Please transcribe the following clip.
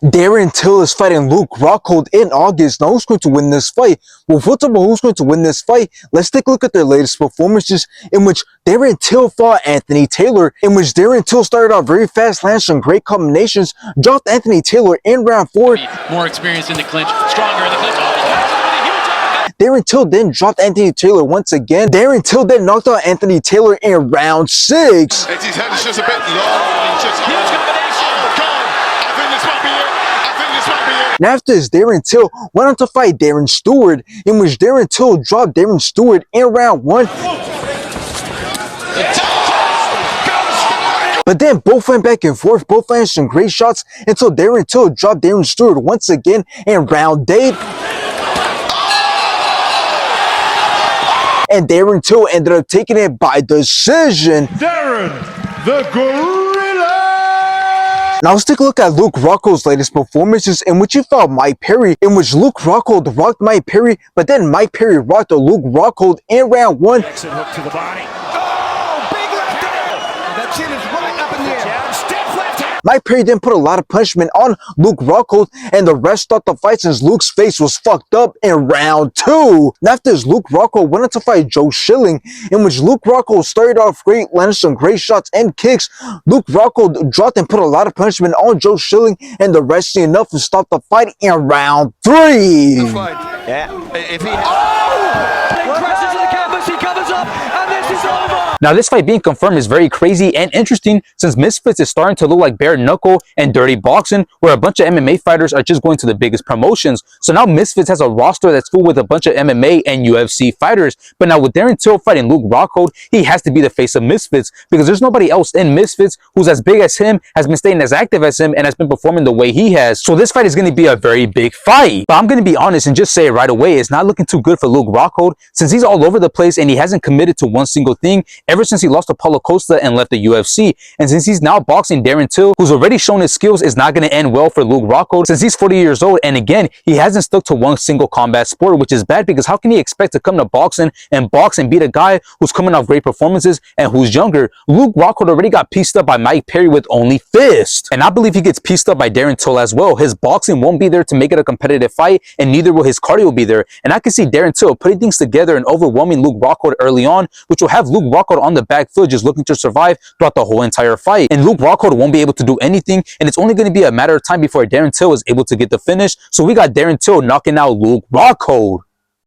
Darren Till is fighting Luke Rockhold in August. Now, who's going to win this fight? Well, first of all, who's going to win this fight? Let's take a look at their latest performances, in which Darren Till fought Anthony Taylor, in which Darren Till started out very fast, landed some great combinations, dropped Anthony Taylor in round 4. More experience in the clinch, stronger in the clinch. Darren Till then dropped Anthony Taylor once again. Darren Till then knocked out Anthony Taylor in round 6. His head is just a bit low. Huge combination. Oh, God. I think this might be it. I think this might be it. And after this, Darren Till went on to fight Darren Stewart, in which Darren Till dropped Darren Stewart in round 1. But then both went back and forth, both landed some great shots until Darren Till dropped Darren Stewart once again in round 8. And Darren Till ended up taking it by decision. Darren, the Gorilla! Now let's take a look at Luke Rockhold's latest performances, in which he fought Mike Perry, in which Luke Rockhold rocked Mike Perry, but then Mike Perry rocked Luke Rockhold in round 1. Exit hook to the body. Oh, big left hand! That chin is right up in the air. Stiff left hand! Mike Perry then put a lot of punishment on Luke Rockhold, and the rest stopped the fight since Luke's face was fucked up in round 2. And after this, Luke Rockhold went on to fight Joe Schilling, in which Luke Rockhold started off great, landed some great shots and kicks. Luke Rockhold dropped and put a lot of punishment on Joe Schilling, and the rest did enough to stop the fight in round 3. Yeah. If he... He crashes to the canvas, he covers up, and this is over. Now, this fight being confirmed is very crazy and interesting, since Misfits is starting to look like bare knuckle and dirty boxing, where a bunch of MMA fighters are just going to the biggest promotions. So now Misfits has a roster that's full with a bunch of MMA and UFC fighters. But now with Darren Till fighting Luke Rockhold, he has to be the face of Misfits, because there's nobody else in Misfits who's as big as him, has been staying as active as him, and has been performing the way he has. So this fight is going to be a very big fight. But I'm going to be honest and just say it right away, it's not looking too good for Luke Rockhold, since he's all over the place and he hasn't committed to one single thing ever since he lost to Paulo Costa and left the UFC. And since he's now boxing Darren Till, who's already shown his skills, is not going to end well for Luke Rockhold, since he's 40 years old, and again, he hasn't stuck to one single combat sport, which is bad, because how can he expect to come to boxing and box and beat a guy who's coming off great performances and who's younger? Luke Rockhold already got pieced up by Mike Perry with only fist, and I believe he gets pieced up by Darren Till as well. His boxing won't be there to make it a competitive fight, and neither will his cardio be there. And I can see Darren Till putting things together and overwhelming Luke Rockhold early on, which will have Luke Rockhold on the back foot, just looking to survive throughout the whole entire fight. And Luke Rockhold won't be able to do anything, and it's only going to be a matter of time before Darren Till is able to get the finish. So we got Darren Till knocking out Luke Rockhold.